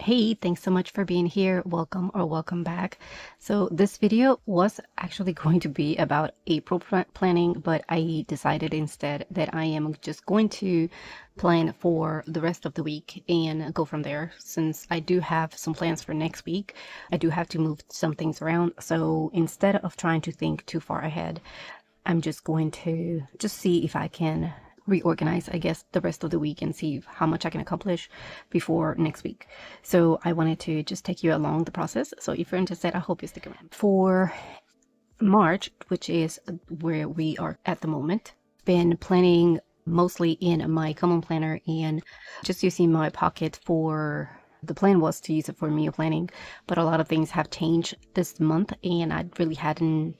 Hey, thanks so much for being here. Welcome or welcome back. So this video was actually going to be about April planning, but I decided instead that I am just going to plan for the rest of the week and go from there. Since I do have some plans for next week, I do have to move some things around. So instead of trying to think too far ahead, I'm just going to see if I can reorganize, I guess, the rest of the week and see how much I can accomplish before next week. So I wanted to just take you along the process. So if you're interested, I hope you stick around. For March, which is where we are at the moment, been planning mostly in my common planner and just using my pocket for the plan was to use it for meal planning, but a lot of things have changed this month and I really haven't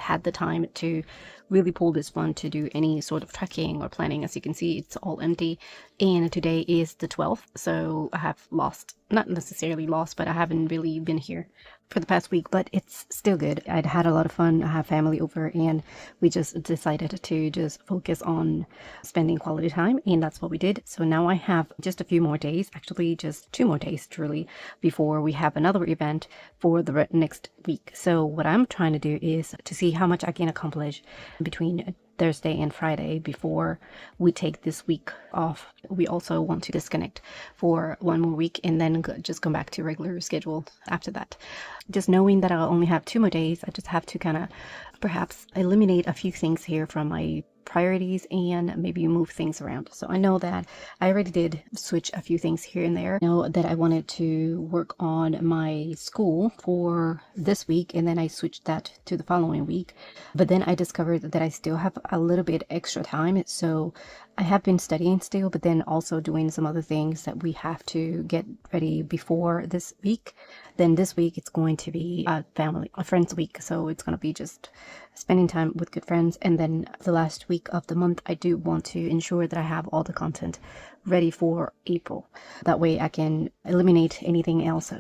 had the time to really pull this one to do any sort of tracking or planning. As you can see, it's all empty, and today is the 12th, so I have lost, not necessarily lost, but I haven't really been here for the past week, but it's still good. I'd had a lot of fun. I have family over and we just decided to just focus on spending quality time, and that's what we did. So now I have just a few more days, actually just 2 more days truly, before we have another event for the next week. So what I'm trying to do is to see how much I can accomplish between Thursday and Friday before we take this week off. We also want to disconnect for 1 more week and then just come back to regular schedule after that. Just knowing that I'll only have 2 more days, I just have to kind of perhaps eliminate a few things here from my priorities and maybe move things around. So I know that I already did switch a few things here and there. I know that I wanted to work on my school for this week and then I switched that to the following week. But then I discovered that I still have a little bit extra time. So I have been studying still, but then also doing some other things that we have to get ready before this week. Then this week it's going to be a friends week. So it's going to be just spending time with good friends. And then the last week of the month, I do want to ensure that I have all the content ready for April. That way I can eliminate anything else,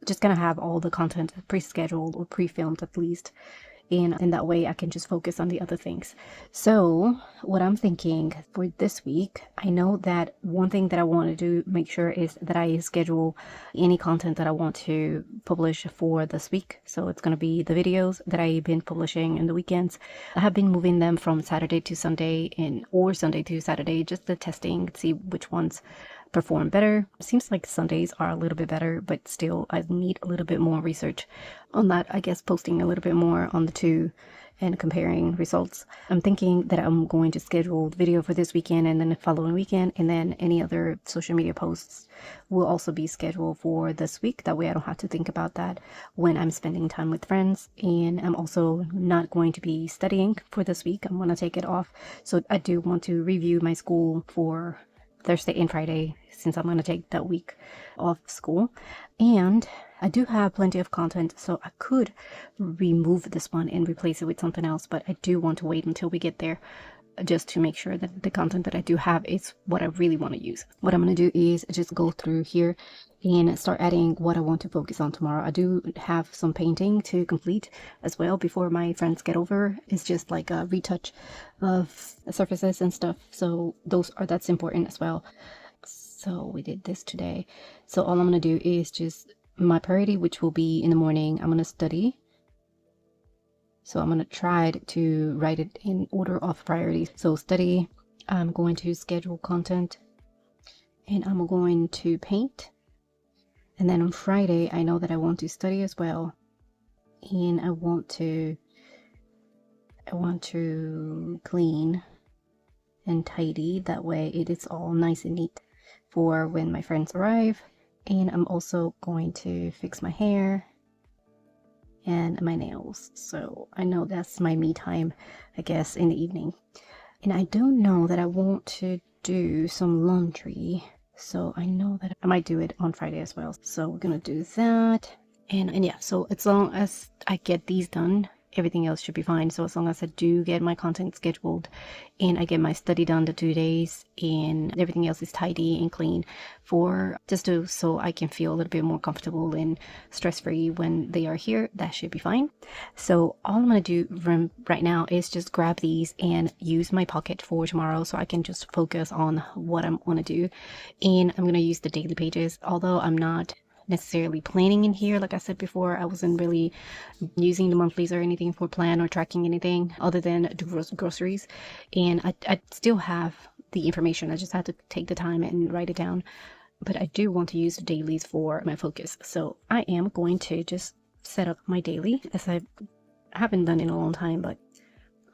just gonna have all the content pre-scheduled or pre-filmed at least. And that way I can just focus on the other things. So what I'm thinking for this week, I know that one thing that I want to do, make sure, is that I schedule any content that I want to publish for this week. So it's going to be the videos that I've been publishing in the weekends. I have been moving them from Saturday to Sunday or Sunday to Saturday, just the testing, see which ones perform better. It seems like Sundays are a little bit better, but still I need a little bit more research on that. I guess posting a little bit more on the two and comparing results. I'm thinking that I'm going to schedule the video for this weekend and then the following weekend, and then any other social media posts will also be scheduled for this week. That way I don't have to think about that when I'm spending time with friends. And I'm also not going to be studying for this week. I'm going to take it off. So I do want to review my school for Thursday and Friday, since I'm going to take that week off school. And I do have plenty of content, so I could remove this one and replace it with something else, but I do want to wait until we get there just to make sure that the content that I do have is what I really want to use. What I'm going to do is just go through here and start adding what I want to focus on tomorrow. I do have some painting to complete as well before my friends get over. It's just like a retouch of surfaces and stuff, so that's important as well. So we did this today. So all I'm going to do is just my priority, which will be in the morning, I'm going to study. So I'm going to try to write it in order of priorities. So study, I'm going to schedule content, and I'm going to paint. And then on Friday, I know that I want to study as well. And I want to clean and tidy. That way it is all nice and neat for when my friends arrive. And I'm also going to fix my hair and my nails. So I know that's my me time, I guess, in the evening. And I don't know that I want to do some laundry, so I know that I might do it on Friday as well. So we're gonna do that. And yeah, so as long as I get these done everything else should be fine. So as long as I do get my content scheduled and I get my study done the 2 days and everything else is tidy and clean for just to, so I can feel a little bit more comfortable and stress-free when they are here, that should be fine. So all I'm going to do right now is just grab these and use my pocket for tomorrow so I can just focus on what I'm going to do. And I'm going to use the daily pages, although I'm not necessarily planning in here. Like I said before, I wasn't really using the monthlies or anything for plan or tracking anything other than the groceries. And I still have the information. I just had to take the time and write it down. But I do want to use the dailies for my focus. So I am going to just set up my daily, as I haven't done in a long time, but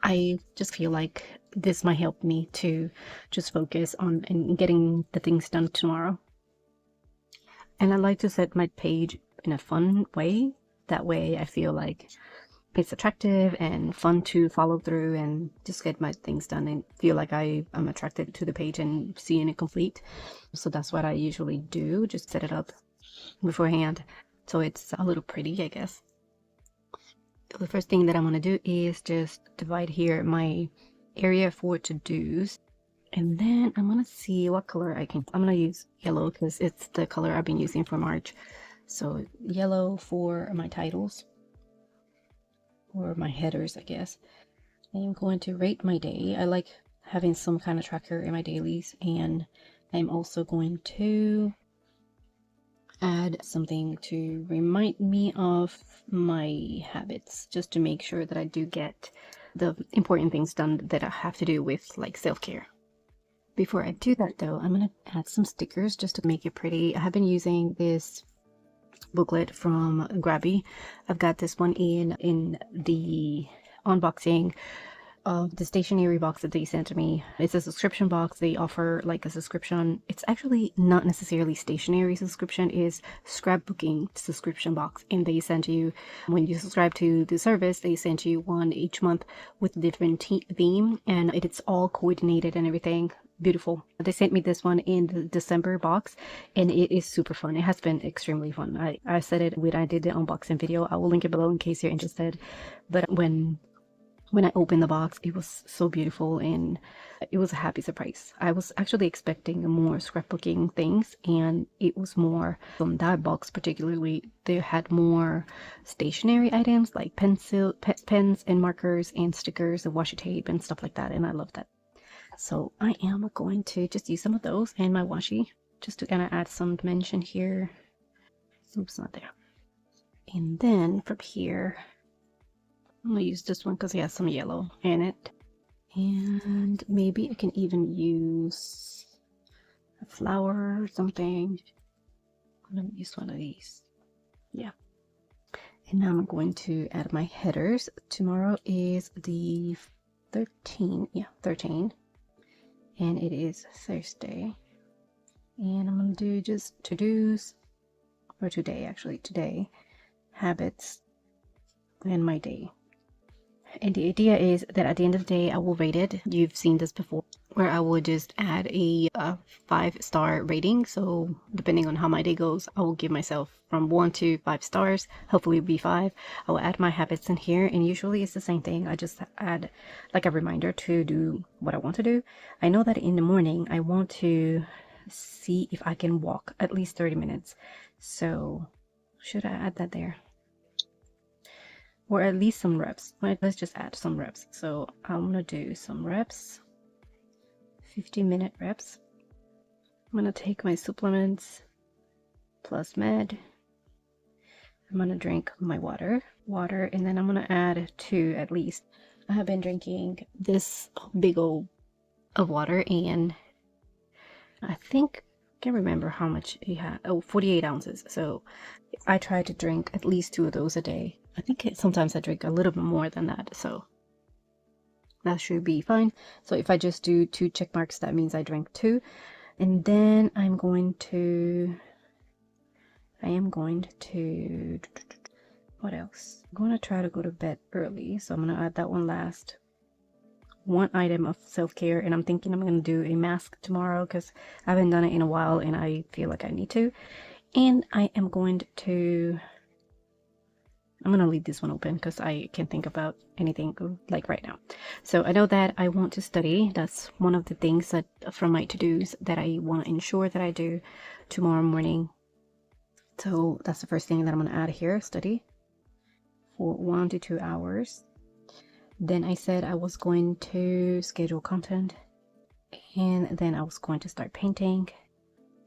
I just feel like this might help me to just focus on and getting the things done tomorrow. And I like to set my page in a fun way. That way I feel like it's attractive and fun to follow through and just get my things done and feel like I am attracted to the page and seeing it complete. So that's what I usually do, just set it up beforehand so it's a little pretty, I guess. The first thing that I'm going to do is just divide here my area for to-dos. And then I'm going to see what color I'm going to use yellow because it's the color I've been using for March. So yellow for my titles, or my headers, I guess. I am going to rate my day. I like having some kind of tracker in my dailies, and I'm also going to add something to remind me of my habits, just to make sure that I do get the important things done that I have to do with like self-care. Before I do that though, I'm going to add some stickers just to make it pretty. I have been using this booklet from Grabby. I've got this one in the unboxing of the stationery box that they sent to me. It's a subscription box. They offer like a subscription. It's actually not necessarily stationery subscription, is scrapbooking subscription box, and they send you, when you subscribe to the service, they send you one each month with a different theme, and it's all coordinated and everything. Beautiful. They sent me this one in the December box, and it is super fun. It has been extremely fun. I said it when I did the unboxing video. I will link it below in case you're interested. But when I opened the box, it was so beautiful and it was a happy surprise. I was actually expecting more scrapbooking things, and it was more from that box particularly. They had more stationery items like pens and markers and stickers and washi tape and stuff like that, and I love that. So I am going to just use some of those and my washi just to kind of add some dimension here. Oops, not there. And then from here, I'm going to use this one because it has some yellow in it. And maybe I can even use a flower or something. I'm going to use one of these. Yeah. And now I'm going to add my headers. Tomorrow is the 13th. Yeah, 13. And it is Thursday. And I'm going to do just to-dos, or today, habits, and my day. And the idea is that at the end of the day, I will rate it. You've seen this before, where I will just add a 5-star rating. So depending on how my day goes, I will give myself from 1 to 5 stars. Hopefully it'll be 5. I will add my habits in here, and usually it's the same thing. I just add like a reminder to do what I want to do. I know that in the morning, I want to see if I can walk at least 30 minutes. So should I add that there? Or at least some reps. Let's just add some reps. So I'm gonna do some reps, 15-minute reps. I'm gonna take my supplements plus med. I'm gonna drink my water, and then I'm gonna add 2 at least. I have been drinking this big old of water, and I can't remember how much it had. Oh, 48 ounces. So I try to drink at least 2 of those a day. I think sometimes I drink a little bit more than that, so that should be fine. So if I just do 2 check marks, that means I drank 2. And then I am going to, what else? I'm going to try to go to bed early, so I'm going to add that one last. 1 item of self-care, and I'm thinking I'm going to do a mask tomorrow because I haven't done it in a while and I feel like I need to. And I am going to I'm gonna leave this one open because I can't think about anything like right now. So I know that I want to study. That's one of the things that from my to-dos that I want to ensure that I do tomorrow morning. So that's the first thing that I'm gonna add here, study for 1 to 2 hours. Then I said I was going to schedule content, and then I was going to start painting.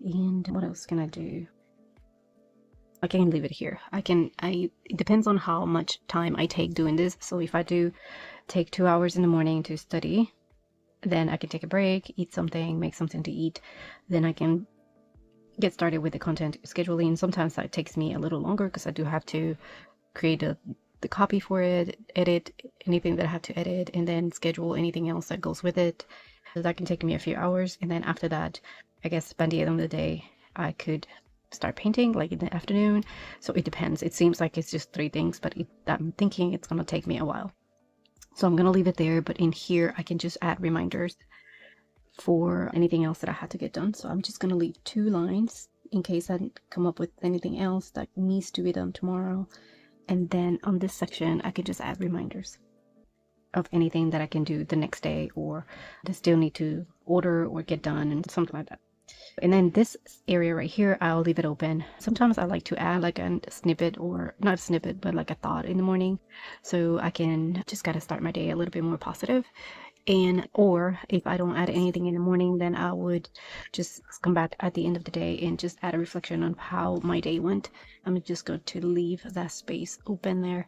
And what else can I do? I can leave it here. It depends on how much time I take doing this. So if I do take 2 hours in the morning to study, then I can take a break, eat something, make something to eat. Then I can get started with the content scheduling. Sometimes that takes me a little longer because I do have to create the copy for it, edit anything that I have to edit, and then schedule anything else that goes with it. So that can take me a few hours. And then after that, I guess by the end of the day, I could start painting like in the afternoon. So it depends. It seems like it's just 3 things, but I'm thinking it's gonna take me a while. So I'm gonna leave it there, but in here I can just add reminders for anything else that I had to get done. So I'm just gonna leave 2 lines in case I come up with anything else that needs to be done tomorrow. And then on this section, I can just add reminders of anything that I can do the next day or that still need to order or get done and something like that. And then this area right here, I'll leave it open. Sometimes I like to add like a snippet, or not a snippet, but like a thought in the morning. So I can just gotta start my day a little bit more positive. And or if I don't add anything in the morning, then I would just come back at the end of the day and just add a reflection on how my day went. I'm just going to leave that space open there.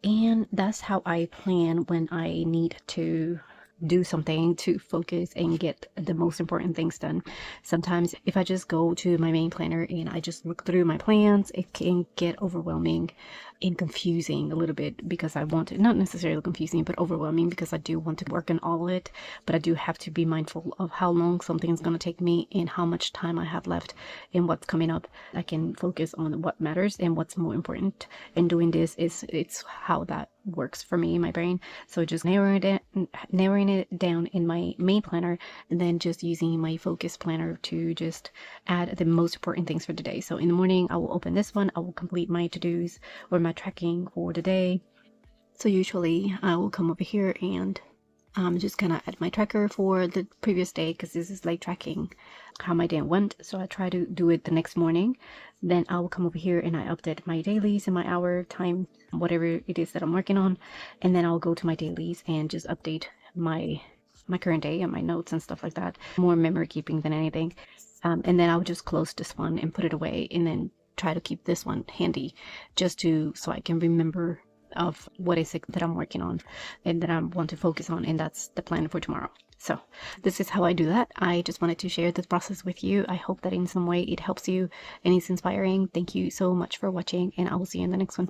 And that's how I plan when I need to do something to focus and get the most important things done. Sometimes if I just go to my main planner and I just look through my plans, it can get overwhelming and confusing a little bit, because I want to, not necessarily confusing, but overwhelming, because I do want to work on all of it, but I do have to be mindful of how long something is going to take me and how much time I have left and what's coming up. I can focus on what matters and what's more important, and doing this it's how that works for me in my brain. So just narrowing it down in my main planner, and then just using my focus planner to just add the most important things for the day. So in the morning I will open this one, I will complete my to-dos or my tracking for the day. So usually I will come over here and just kind of add my tracker for the previous day, because this is like tracking how my day went. So I try to do it the next morning. Then I will come over here and I update my dailies and my hour, time, whatever it is that I'm working on. And then I'll go to my dailies and just update my current day and my notes and stuff like that. More memory keeping than anything. And then I'll just close this one and put it away, and then try to keep this one handy just so I can remember of what is it that I'm working on and that I want to focus on, and that's the plan for tomorrow. So this is how I do that. I just wanted to share this process with you. I hope that in some way it helps you and it's inspiring. Thank you so much for watching, and I will see you in the next one.